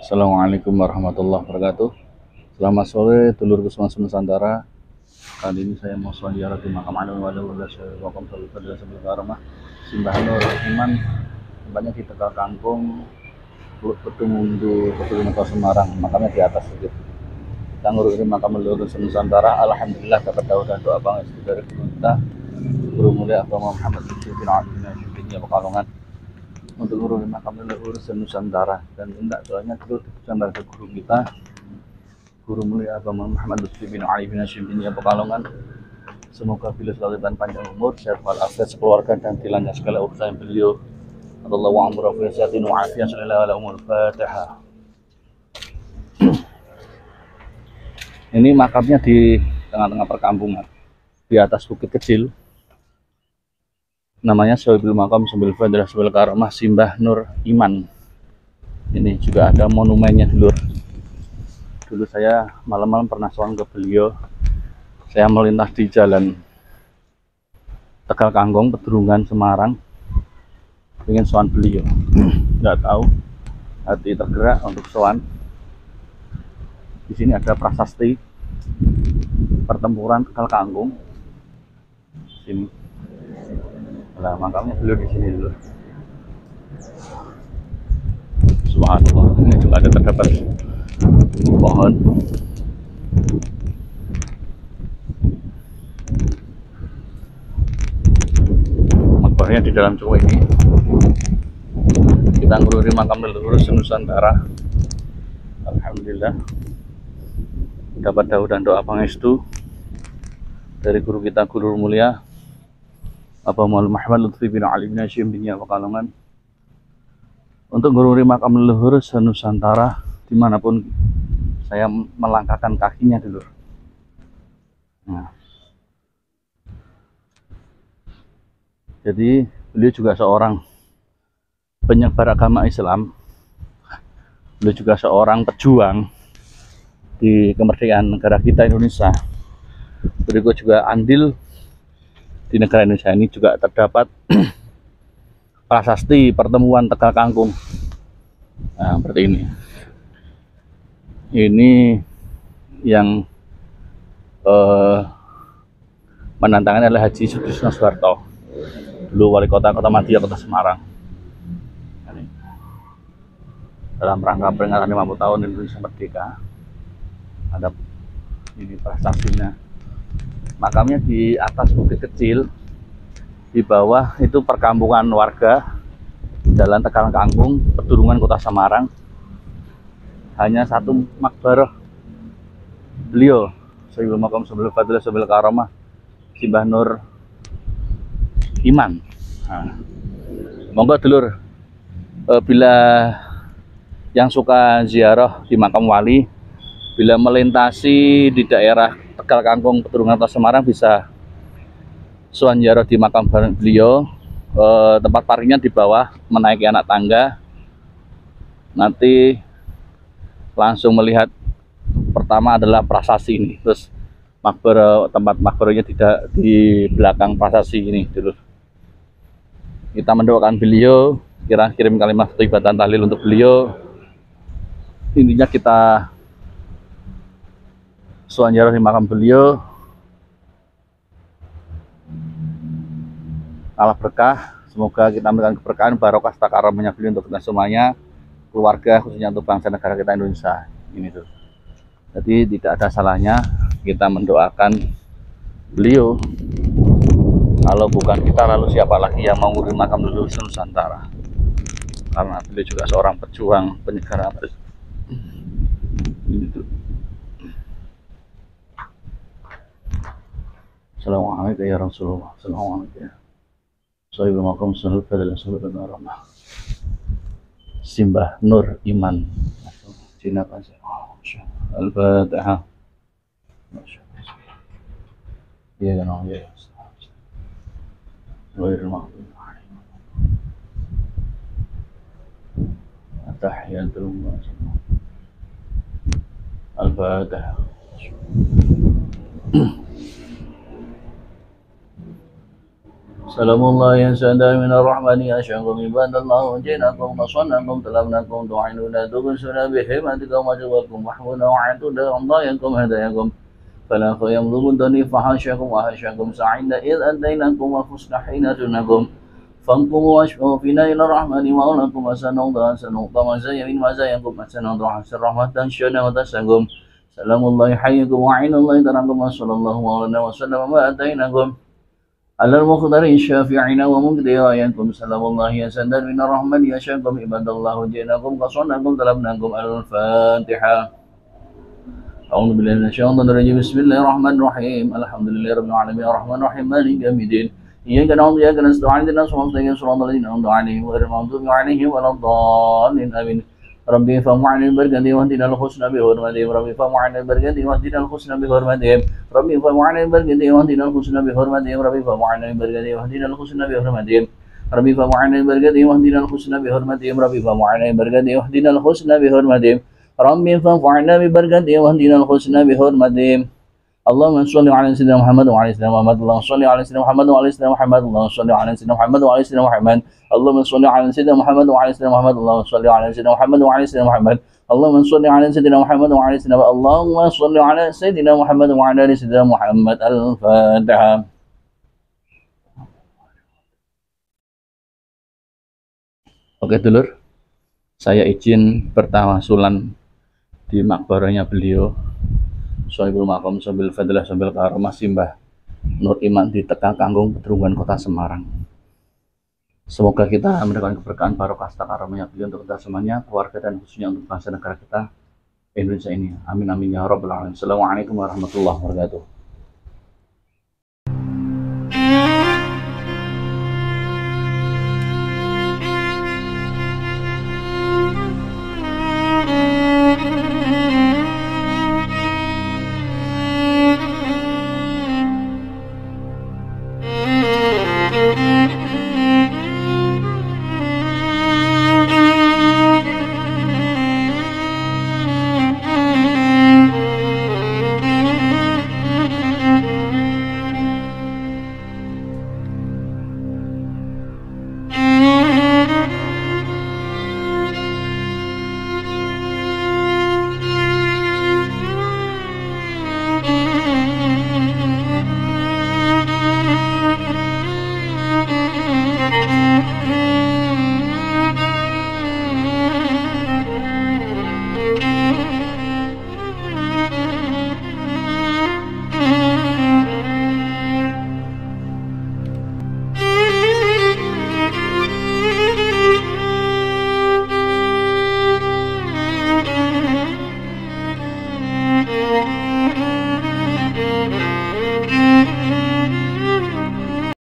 Assalamualaikum warahmatullahi wabarakatuh. Selamat sore, dulurku semua Nusantara. Kali ini saya mau ziarah di makam Alim Waliullah Syekh Makam Salih Fadil Sambil Karamah Simbah Nur Iman, tempatnya di Tegal Kangkung, Pulau Petungundu, Petungundu Semarang. Makamnya di atas sedikit. Kita ngurusin makam leluhur Nusantara. Alhamdulillah dapat tahu dan doa banget dari guru kita, Guru Mulia Agama Muhammad bin Ali bin Syukurnya Pekalongan, untuk ngurusin makam leluhur Nusantara, dan minta doanya dulu dipesan dari guru kita, Guru Mulia Agama Muhammad bin Ali bin Syukurnya Pekalongan. Semoga beliau selalu dan panjang umur, sehat walafiat sekeluarga, dan dilancar segala urusan beliau. Allahu amru fi sihatin wa afiyan sallallahu alaihi umur. Fatihah. Ini makamnya di tengah-tengah perkampungan, di atas bukit kecil. Namanya Sohibul Makam Sambil Fadil Sambil Karamah Simbah Nur Iman. Ini juga ada monumennya dulu. Dulu saya malam-malam pernah sowan ke beliau. Saya melintas di jalan Tegal Kangkung, Pedurungan, Semarang, ingin sowan beliau. Nggak tahu, hati tergerak untuk sowan. Di sini ada prasasti pertempuran Tegal Kangkung. Sini. Nah, makamnya beliau di sini dulu. Subhanallah. Ini juga ada terdapat pohon. Makbarnya di dalam cuma ini. Kita ngururi makam leluhur Nusantara. Alhamdulillah dapat daun dan doa pangestu dari guru kita, Guru Mulia Bapak Muhammad Lutfi bin Ali bin Syukurnya Pekalongan, untuk ngururi makam leluhur Nusantara dimanapun saya melangkahkan kakinya dulu. Nah, jadi beliau juga seorang penyebar agama Islam. Beliau juga seorang pejuang di kemerdekaan negara kita Indonesia. Beliau juga andil di negara Indonesia ini. Juga terdapat prasasti pertemuan Tegal Kangkung. Nah, seperti ini. Ini yang menantangkan adalah Haji Sutrisno Soeharto, dulu wali kota Madya, kota Semarang. Dalam rangka peringatan 50 tahun Indonesia Merdeka, ada ini prastasanya. Makamnya di atas bukit kecil, di bawah itu perkampungan warga, Jalan Tegal Kangkung, Pedurungan, kota Semarang. Hanya satu makbarah beliau, Sohibul Makam Sambil Fadil Sambil Karamah Simbah Nur Iman. Nah, monggo dulur, bila yang suka ziarah di makam wali, bila melintasi di daerah Tegal Kangkung, Pedurungan, kota Semarang, bisa sowan ziarah di makam beliau. Tempat parkirnya di bawah, menaiki anak tangga. Nanti langsung melihat, pertama adalah prasasti ini, terus makbar, tempat makbarnya tidak di belakang prasasti ini dulu. Kita mendoakan beliau, kirim kalimat thayyibah dan tahlil untuk beliau. Intinya kita sowan ziarah di makam beliau, Allah berkah. Semoga kita memberikan keberkahan, barokah, takaromnya beliau untuk kita semuanya, keluarga, khususnya untuk bangsa negara kita Indonesia ini tuh. Jadi tidak ada salahnya kita mendoakan beliau. Kalau bukan kita, lalu siapa lagi yang mau ngurus makam leluhur Nusantara? Karena beliau juga seorang pejuang penyegar ini tuh. Assalamualaikum ya Rasulullah. Assalamualaikum. Sohibul Makam Sambil Fadil Sambil Karamah Simbah Nur Iman. Cina kan saya. Al-Fatihah. Iya kan, ya. Ghairil maghdubi alaihim. At-tahiyatul lillahi. Al-Fatihah. سلام الله ينسى من الرحمن يشاكم عباد الله وجيناكم نصرناكم تلمناكم تعينونا تغسنا بحمدكم وجوكم وحونا وعدونا رضاياكم هداياكم فلا يمضبني فحاشاكم وحاشاكم سعيدا إذ أديناكم وفزنا حين دونكم فانقموا واشفوا فينا إلى الرحمن مولاكم وسنوضى سنوضى مزايا من مزاياكم وسنوضى حسن رحمة شنا وتساكم سلام الله حيكم وعين الله تراكم وصلى الله عليه وسلم ما أتيناكم على المقدر الشافعين ومقدر آياتكم سلام الله يسدد من الرحمن يشاكم عباد الله جئناكم قصرناكم طلبناكم الفاتحة أعوذ بالله من الشيطان الرجيم بسم الله الرحمن الرحيم الحمد لله رب العالمين الرحمن الرحيم مالك يوم الدين إياك نعبد وإياك نستعين اهدنا الصراط المستقيم صراط الذين أنعمت عليهم غير المغضوب عليهم ولا الضالين آمين ربي فمعني بركتي واهدنا الحسنى بحرمتهم ربي فمعني بركتي واهدنا الحسنى بحرمتهم ربي فمعني بركتي واهدنا الحسنى بحرمتهم ربي فمعني بركتي واهدنا الحسنى بحرمتهم ربي فمعني بركتي واهدنا الحسنى بحرمتهم ربي فمعني بركتي واهدنا الحسنى بحرمتهم ربي فانفعنا ببركته واهدنا الحسنى بحرمتهم اللهم صل على سيدنا محمد وعلى سيدنا محمد اللهم صل على سيدنا محمد وعلى سيدنا محمد اللهم صل على سيدنا محمد وعلى سيدنا محمد اللهم صل على سيدنا محمد وعلى سيدنا محمد اللهم صل على سيدنا محمد وعلى سيدنا محمد اللهم صل على سيدنا محمد وعلى سيدنا محمد اللهم صل على سيدنا محمد وعلى ال سيدنا محمد الفاتحة. Oke dulur, saya izin bertawasulan di makbarahnya beliau Sohibul Maqam Sohibul Fadilah Sohibul Karomah Simbah Nur Iman di Tegal Kanggung, Pedurungan, Kota Semarang. Semoga kita mendapatkan keberkahan barokah karomahnya beliau untuk kita semuanya, keluarga dan khususnya untuk bangsa negara kita Indonesia ini. Amin amin ya rabbal alamin. Assalamualaikum warahmatullahi wabarakatuh.